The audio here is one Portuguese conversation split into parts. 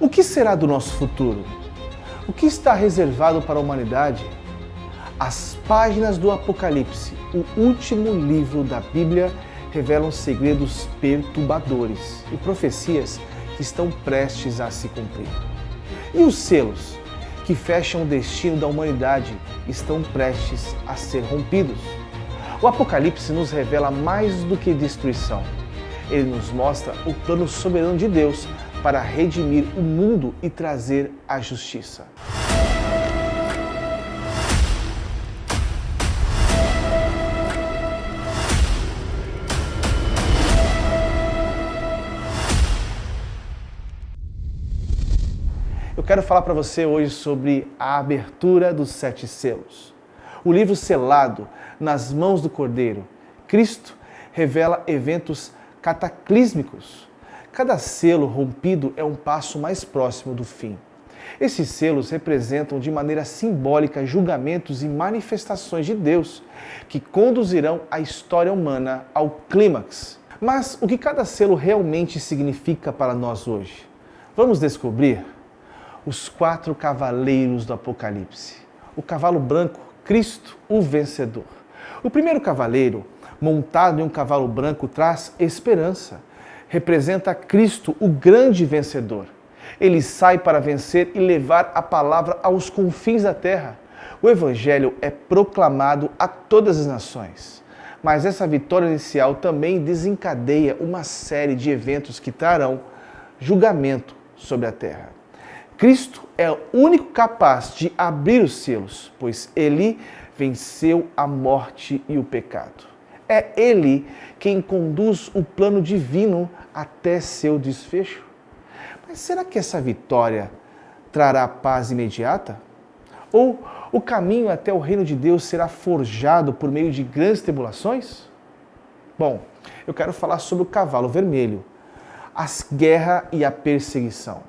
O que será do nosso futuro? O que está reservado para a humanidade? As páginas do Apocalipse, o último livro da Bíblia, revelam segredos perturbadores e profecias que estão prestes a se cumprir. E os selos que fecham o destino da humanidade estão prestes a ser rompidos. O Apocalipse nos revela mais do que destruição. Ele nos mostra o plano soberano de Deus para redimir o mundo e trazer a justiça. Eu quero falar para você hoje sobre a abertura dos 7 selos. O livro selado nas mãos do Cordeiro, Cristo, revela eventos cataclísmicos. Cada selo rompido é um passo mais próximo do fim. Esses selos representam de maneira simbólica julgamentos e manifestações de Deus que conduzirão a história humana ao clímax. Mas o que cada selo realmente significa para nós hoje? Vamos descobrir? Os 4 cavaleiros do Apocalipse. O cavalo branco, Cristo, o vencedor. O primeiro cavaleiro, montado em um cavalo branco, traz esperança. Representa Cristo, o grande vencedor. Ele sai para vencer e levar a palavra aos confins da terra. O Evangelho é proclamado a todas as nações. Mas essa vitória inicial também desencadeia uma série de eventos que trarão julgamento sobre a terra. Cristo é o único capaz de abrir os selos, pois ele venceu a morte e o pecado. É ele quem conduz o plano divino até seu desfecho. Mas será que essa vitória trará paz imediata? Ou o caminho até o reino de Deus será forjado por meio de grandes tribulações? Bom, eu quero falar sobre o cavalo vermelho, as guerras e a perseguição.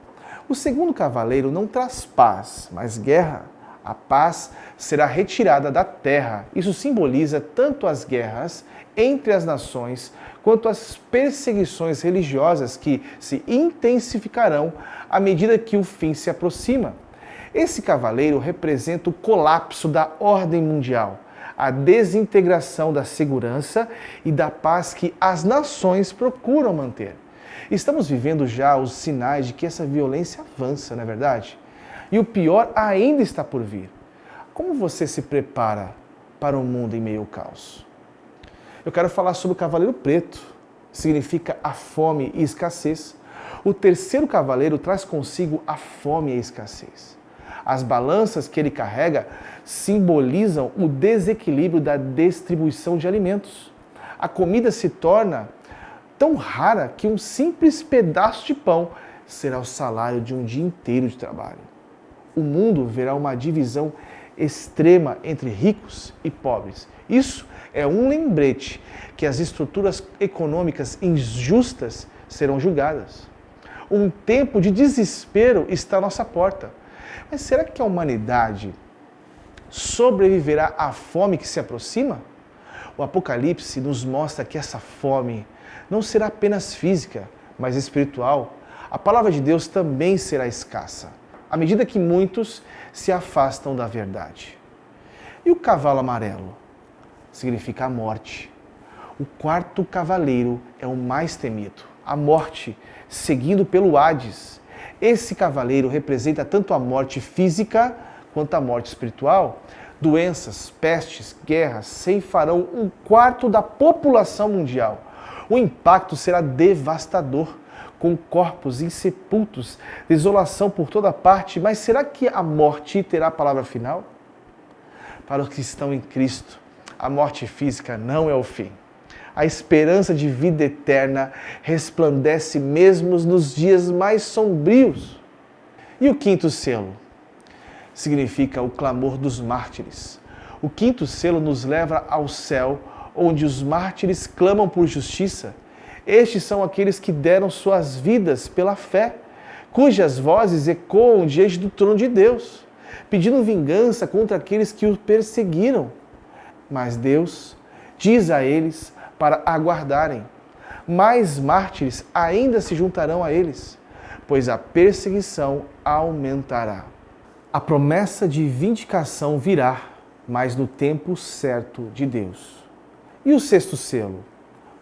O segundo cavaleiro não traz paz, mas guerra. A paz será retirada da terra. Isso simboliza tanto as guerras entre as nações, quanto as perseguições religiosas que se intensificarão à medida que o fim se aproxima. Esse cavaleiro representa o colapso da ordem mundial, a desintegração da segurança e da paz que as nações procuram manter. Estamos vivendo já os sinais de que essa violência avança, não é verdade? E o pior ainda está por vir. Como você se prepara para um mundo em meio ao caos? Eu quero falar sobre o cavaleiro preto. Significa a fome e escassez. O terceiro cavaleiro traz consigo a fome e a escassez. As balanças que ele carrega simbolizam o desequilíbrio da distribuição de alimentos. A comida se torna tão rara que um simples pedaço de pão será o salário de um dia inteiro de trabalho. O mundo verá uma divisão extrema entre ricos e pobres. Isso é um lembrete que as estruturas econômicas injustas serão julgadas. Um tempo de desespero está à nossa porta. Mas será que a humanidade sobreviverá à fome que se aproxima? O Apocalipse nos mostra que essa fome não será apenas física, mas espiritual. A palavra de Deus também será escassa, à medida que muitos se afastam da verdade. E o cavalo amarelo? Significa a morte. O 4º cavaleiro é o mais temido, a morte, seguindo pelo Hades. Esse cavaleiro representa tanto a morte física quanto a morte espiritual. Doenças, pestes, guerras ceifarão 1/4 da população mundial. O impacto será devastador, com corpos insepultos, desolação por toda parte. Mas será que a morte terá a palavra final? Para os que estão em Cristo, a morte física não é o fim. A esperança de vida eterna resplandece mesmo nos dias mais sombrios. E o 5º selo? Significa o clamor dos mártires. O 5º selo nos leva ao céu, onde os mártires clamam por justiça. Estes são aqueles que deram suas vidas pela fé, cujas vozes ecoam diante do trono de Deus, pedindo vingança contra aqueles que o perseguiram. Mas Deus diz a eles para aguardarem. Mais mártires ainda se juntarão a eles. pois a perseguição aumentará. A promessa de vindicação virá, mas no tempo certo de Deus. E o sexto selo?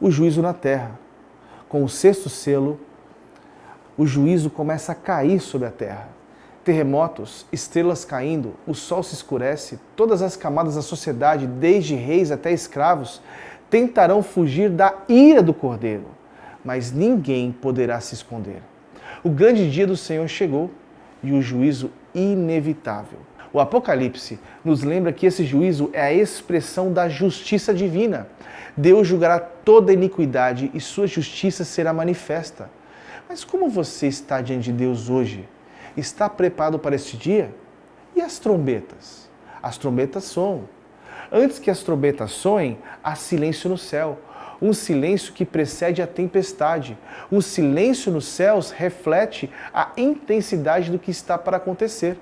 O juízo na terra. Com o sexto selo, o juízo começa a cair sobre a terra. Terremotos, estrelas caindo, o sol se escurece, todas as camadas da sociedade, desde reis até escravos, tentarão fugir da ira do Cordeiro, mas ninguém poderá se esconder. O grande dia do Senhor chegou e o juízo inevitável. O Apocalipse nos lembra que esse juízo é a expressão da justiça divina. Deus julgará toda iniquidade e sua justiça será manifesta. Mas como você está diante de Deus hoje? Está preparado para este dia? E as trombetas? As trombetas soam. Antes que as trombetas soem, há silêncio no céu. Um silêncio que precede a tempestade. O silêncio nos céus reflete a intensidade do que está para acontecer.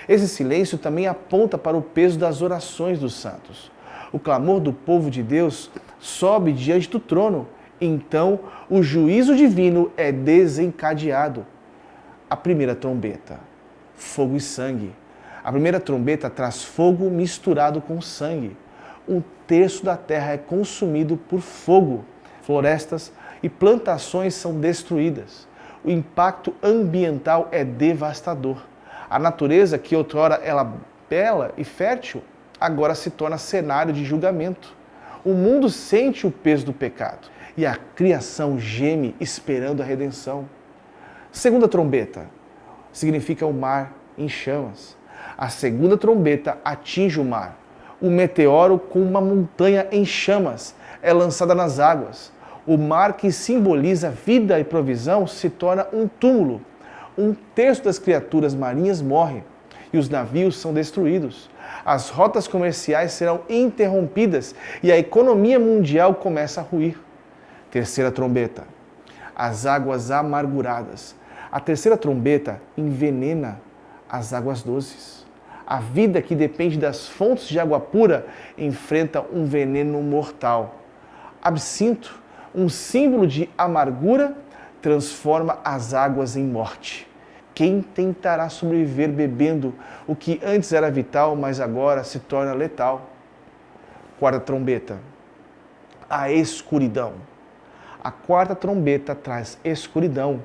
Esse silêncio também aponta para o peso das orações dos santos. O clamor do povo de Deus sobe diante do trono. Então, o juízo divino é desencadeado. A primeira trombeta, fogo e sangue. A primeira trombeta traz fogo misturado com sangue. 1/3 da terra é consumido por fogo. Florestas e plantações são destruídas. O impacto ambiental é devastador. A natureza, que outrora era bela e fértil, agora se torna cenário de julgamento. O mundo sente o peso do pecado e a criação geme esperando a redenção. Segunda trombeta significa o mar em chamas. A segunda trombeta atinge o mar. Um meteoro com uma montanha em chamas é lançada nas águas. O mar, que simboliza vida e provisão, se torna um túmulo. 1/3 das criaturas marinhas morre e os navios são destruídos. As rotas comerciais serão interrompidas e a economia mundial começa a ruir. Terceira trombeta, as águas amarguradas. A terceira trombeta envenena as águas doces. A vida que depende das fontes de água pura enfrenta um veneno mortal. Absinto, um símbolo de amargura, transforma as águas em morte. Quem tentará sobreviver bebendo o que antes era vital, mas agora se torna letal? Quarta trombeta, a escuridão. A quarta trombeta traz escuridão.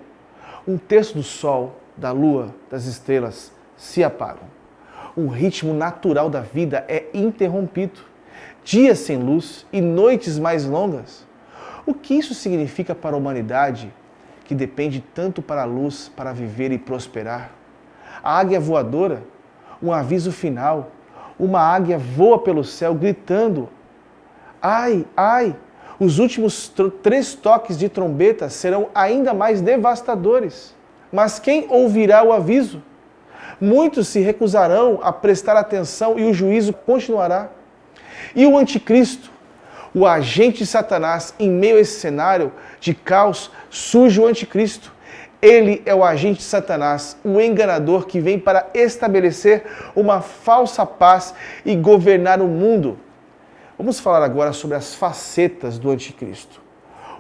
1/3 do sol, da lua, das estrelas se apagam. O ritmo natural da vida é interrompido. Dias sem luz e noites mais longas. O que isso significa para a humanidade, que depende tanto para a luz para viver e prosperar? A águia voadora, um aviso final. Uma águia voa pelo céu gritando: ai, ai! Os últimos 3 toques de trombeta serão ainda mais devastadores. Mas quem ouvirá o aviso? Muitos se recusarão a prestar atenção e o juízo continuará. E o anticristo, o agente de Satanás, em meio a esse cenário de caos, surge o anticristo. Ele é o agente de Satanás, o enganador que vem para estabelecer uma falsa paz e governar o mundo. Vamos falar agora sobre as facetas do anticristo.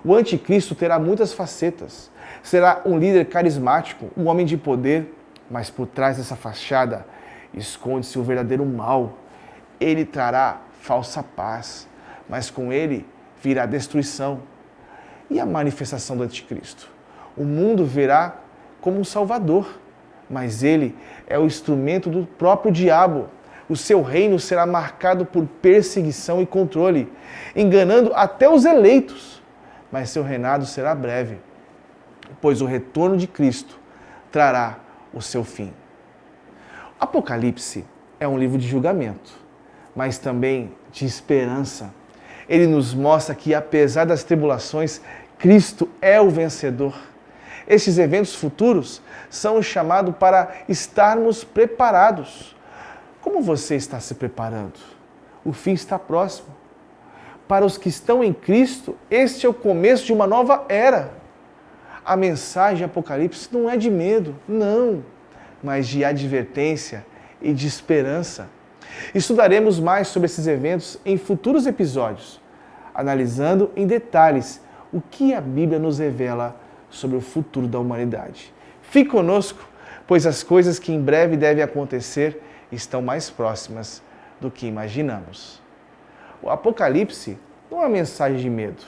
O anticristo terá muitas facetas. Será um líder carismático, um homem de poder, mas por trás dessa fachada esconde-se o verdadeiro mal. Ele trará falsa paz, mas com ele virá destruição. E a manifestação do anticristo? O mundo verá como um salvador, mas ele é o instrumento do próprio diabo. O seu reino será marcado por perseguição e controle, enganando até os eleitos. Mas seu reinado será breve, pois o retorno de Cristo trará o seu fim. Apocalipse é um livro de julgamento, mas também de esperança. Ele nos mostra que, apesar das tribulações, Cristo é o vencedor. Estes eventos futuros são um chamado para estarmos preparados. Como você está se preparando? O fim está próximo. Para os que estão em Cristo, este é o começo de uma nova era. A mensagem de Apocalipse não é de medo, não, mas de advertência e de esperança. Estudaremos mais sobre esses eventos em futuros episódios, analisando em detalhes o que a Bíblia nos revela sobre o futuro da humanidade. Fique conosco, pois as coisas que em breve devem acontecer estão mais próximas do que imaginamos. O Apocalipse não é uma mensagem de medo,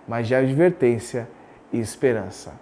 mas de advertência e esperança.